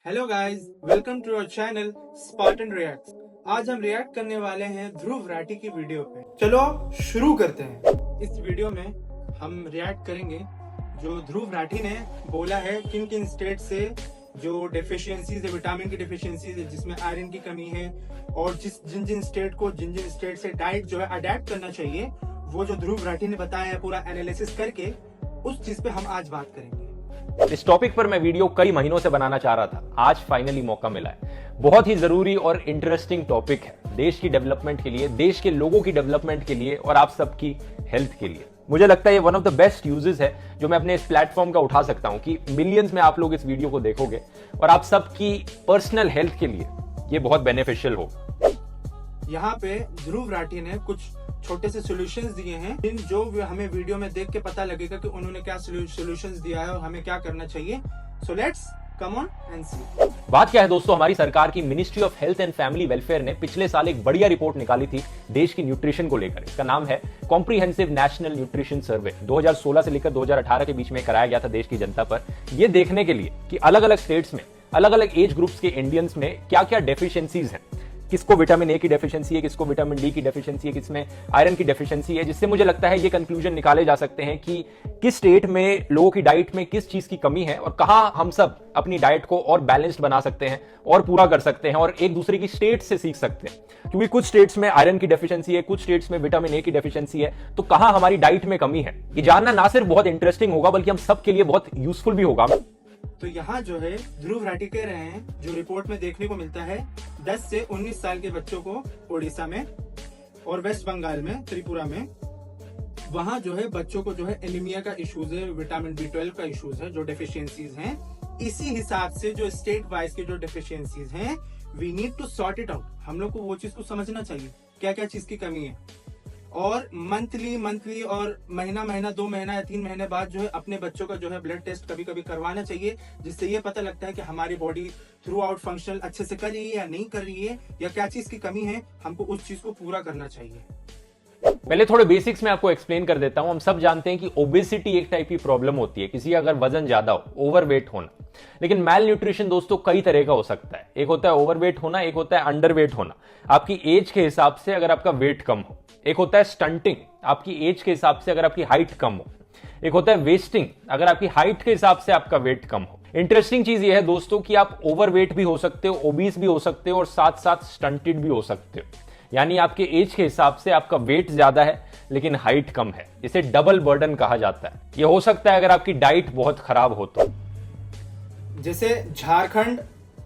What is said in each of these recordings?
Hello guys, welcome to our channel Spartan reacts. आज हम react करने वाले हैं ध्रुव राठी की वीडियो पे। चलो शुरू करते हैं। इस वीडियो में हम रिएक्ट करेंगे जो ध्रुव राठी ने बोला है किन किन स्टेट से जो डेफिशिएंसीज है, विटामिन की डेफिशिएंसीज है, जिसमें आयरन की कमी है, और जिन जिन स्टेट से डाइट जो है अडेप्ट करना चाहिए, वो जो ध्रुव राठी ने बताया है पूरा एनालिसिस करके, उस चीज पे हम आज बात करेंगे। इस टॉपिक पर मैं वीडियो कई महीनों से बनाना चाह रहा था, आज फाइनली मौका मिला है। बहुत ही जरूरी और इंटरेस्टिंग टॉपिक है देश की डेवलपमेंट के लिए, देश के लोगों की डेवलपमेंट के लिए और आप सबकी हेल्थ के लिए। मुझे लगता है ये one of the best uses है जो मैं अपने इस प्लेटफॉर्म का उठा सकता हूं कि मिलियंस में आप लोग इस वीडियो को देखोगे और आप सबकी पर्सनल हेल्थ के लिए ये बहुत बेनिफिशियल हो। यहाँ पे ध्रुव राठी ने कुछ छोटे से सॉल्यूशंस दिए हैं, जो हमें वीडियो में देख के पता लगेगा कि उन्होंने क्या सॉल्यूशंस दिया है और हमें क्या करना चाहिए। So let's come on and see. बात क्या है दोस्तों, हमारी सरकार की ministry of health and family welfare ने पिछले साल एक बढ़िया रिपोर्ट निकाली थी देश की न्यूट्रिशन को लेकर। इसका नाम है कॉम्प्रिहेंसिव नेशनल न्यूट्रिशन सर्वे। 2016 से लेकर 2018 के बीच में कराया गया था देश की जनता पर, यह देखने के लिए कि अलग अलग स्टेट्स में अलग अलग एज ग्रुप्स के इंडियंस में क्या क्या डेफिशिएंसीज हैं। किसको विटामिन ए की डेफिशिएंसी है, किसको विटामिन डी की डेफिशिएंसी है, किसमें आयरन की डेफिशिएंसी है, जिससे मुझे लगता है ये कंक्लूजन निकाले जा सकते हैं कि किस स्टेट में लोगों की डाइट में किस चीज की कमी है और कहां हम सब अपनी डाइट को और बैलेंस्ड बना सकते हैं और पूरा कर सकते हैं और एक दूसरे की स्टेट से सीख सकते हैं। क्योंकि कुछ स्टेट्स में आयरन की डेफिशिएंसी है, कुछ स्टेट्स में विटामिन ए की डेफिशिएंसी है, तो कहां हमारी डाइट में कमी है, ये जानना ना सिर्फ बहुत इंटरेस्टिंग होगा बल्कि हम सबके लिए बहुत यूजफुल भी होगा। तो यहाँ जो है ध्रुव राठी कह रहे हैं, जो रिपोर्ट में देखने को मिलता है, 10 से 19 साल के बच्चों को उड़ीसा में और वेस्ट बंगाल में, त्रिपुरा में, वहां जो है बच्चों को जो है एनीमिया का इश्यूज है, विटामिन B12 का इश्यूज है, जो डेफिशिएंसीज हैं। इसी हिसाब से जो स्टेट वाइज के जो डेफिशिएंसीज हैं, we need to sort it out. हम लोग को वो चीज को समझना चाहिए क्या क्या चीज की कमी है, और मंथली और महीना 2 महीना या 3 महीने बाद जो है अपने बच्चों का जो है ब्लड टेस्ट कभी कभी करवाना चाहिए, जिससे ये पता लगता है कि हमारी बॉडी थ्रू आउट फंक्शन अच्छे से कर रही है या नहीं कर रही है, या क्या चीज की कमी है, हमको उस चीज को पूरा करना चाहिए। पहले थोड़े बेसिक्स में आपको एक्सप्लेन कर देता हूं। हम सब जानते हैं कि ओबेसिटी एक टाइप की प्रॉब्लम होती है, किसी का अगर वजन ज्यादा हो, ओवरवेट होना। लेकिन मैल न्यूट्रिशन दोस्तों कई तरह का हो सकता है। एक होता है ओवरवेट होना, एक होता है अंडरवेट होना, आपकी एज के हिसाब से अगर आपका वेट कम हो। एक होता है स्टंटिंग, आपकी एज के हिसाब से अगर आपकी हाइट कम हो। एक होता है वेस्टिंग, अगर आपकी हाइट के हिसाब से आपका वेट कम हो। इंटरेस्टिंग चीज यह है दोस्तों कि आप ओवरवेट भी हो सकते हो, ओबीस भी हो सकते हो और साथ साथ स्टंटेड भी हो सकते हो। यानी आपके एज के हिसाब से आपका वेट ज्यादा है लेकिन हाइट कम है। इसे डबल बर्डन कहा जाता है। यह हो सकता है अगर आपकी डाइट बहुत खराब हो तो। जैसे झारखंड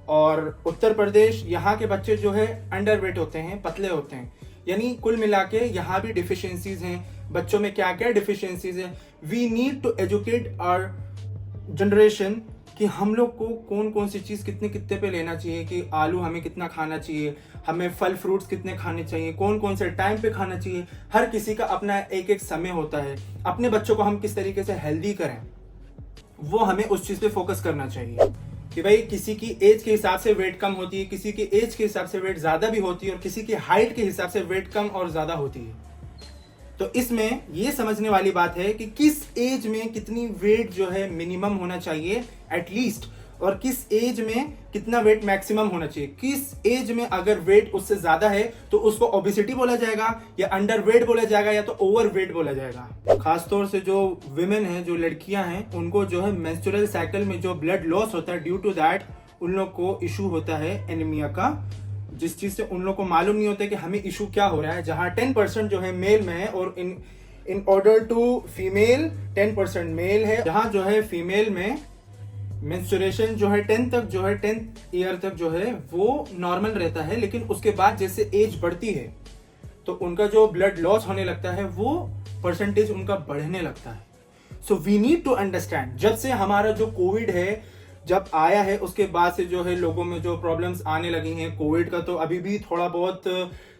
और उत्तर प्रदेश, यहाँ के बच्चे जो है अंडरवेट होते हैं, पतले होते हैं। यानी कुल मिला के यहाँ भी डिफिशियंसीज हैं। बच्चों में क्या क्या डिफिशियंसीज हैं, we need to educate our generation कि हम लोग को कौन कौन सी चीज कितने कितने पे लेना चाहिए, कि आलू हमें कितना खाना चाहिए, हमें फल फ्रूट्स कितने खाने चाहिए, कौन कौन से टाइम पे खाना चाहिए। हर किसी का अपना एक एक समय होता है। अपने बच्चों को हम किस तरीके से हेल्दी करें, वो हमें उस चीज पे फोकस करना चाहिए। कि भाई किसी की एज के हिसाब से वेट कम होती है, किसी की एज के हिसाब से वेट ज्यादा भी होती है, और किसी की हाइट के हिसाब से वेट कम और ज्यादा होती है। तो इसमें ये समझने वाली बात है कि किस एज में कितनी वेट जो है मिनिमम होना चाहिए एटलीस्ट, और किस एज में कितना वेट मैक्सिमम होना चाहिए। किस एज में अगर वेट उससे ज्यादा है तो उसको ओबेसिटी बोला जाएगा, या अंडर वेट बोला जाएगा, या तो ओवर वेट बोला जाएगा। खासतौर से जो विमेन है, जो लड़कियां हैं, उनको जो है मेंस्ट्रुअल साइकिल में जो ब्लड लॉस होता है, ड्यू टू दैट उन लोग को इशू होता है एनीमिया का, जिस चीज से उन लोग को मालूम नहीं होता कि हमें इशू क्या हो रहा है। जहां 10% जो है मेल में है, और in order to female 10% male है। जहां जो है फीमेल में मेंस्ट्रुएशन जो है 10th ईयर तक जो है वो नॉर्मल रहता है, लेकिन उसके बाद जैसे एज बढ़ती है तो उनका जो ब्लड लॉस होने लगता है, वो परसेंटेज उनका बढ़ने लगता है। So we need to understand, जब से हमारा जो कोविड है जब आया है, उसके बाद से जो है लोगों में जो प्रॉब्लम्स आने लगी हैं। कोविड का तो अभी भी थोड़ा बहुत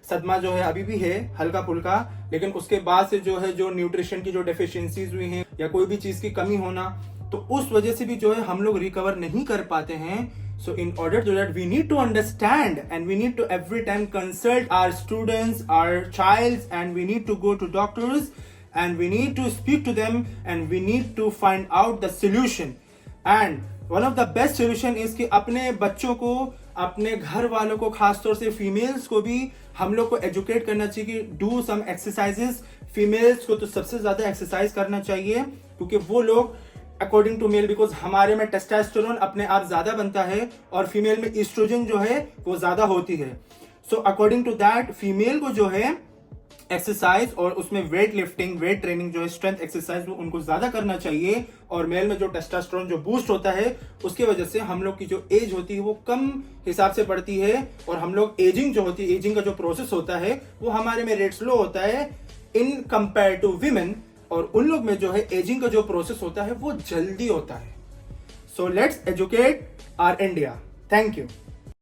सदमा जो है अभी भी है, हल्का फुल्का, लेकिन उसके बाद से जो है जो न्यूट्रिशन की जो डेफिशिएंसीज हुई हैं, या कोई भी चीज की कमी होना, तो उस वजह से भी जो है हम लोग रिकवर नहीं कर पाते हैं। So in order to that, we need to understand, and we need to every time consult our students, our childs, and we need to go to doctors, and we need to speak to them, and we need to find out the solution. And one of the best solution is कि अपने बच्चों को, अपने घर वालों को, खासतौर से फीमेल्स को भी हम लोग को एजुकेट करना चाहिए कि डू सम एक्सरसाइजेस। फीमेल्स को तो सबसे ज्यादा एक्सरसाइज करना चाहिए, क्योंकि वो लोग अकॉर्डिंग टू मेल, बिकॉज हमारे में टेस्टोस्टेरोन अपने आप ज्यादा बनता है और फीमेल में ईस्ट्रोजन जो है वो ज्यादा होती है। So according to that female को जो है एक्सरसाइज और उसमें वेट लिफ्टिंग, वेट ट्रेनिंग जो है, स्ट्रेंथ एक्सरसाइज, वो उनको ज्यादा करना चाहिए। और मेल में जो टेस्टोस्टेरोन जो बूस्ट होता है उसकी वजह से हम लोग की जो एज होती है वो कम हिसाब से बढ़ती है, और हम लोग एजिंग जो होती है, एजिंग का जो प्रोसेस होता है वो हमारे में रेट स्लो होता है इन कंपेयर टू विमेन, और उन लोग में जो है एजिंग का जो प्रोसेस होता है वो जल्दी होता है। So let's educate our India. Thank you.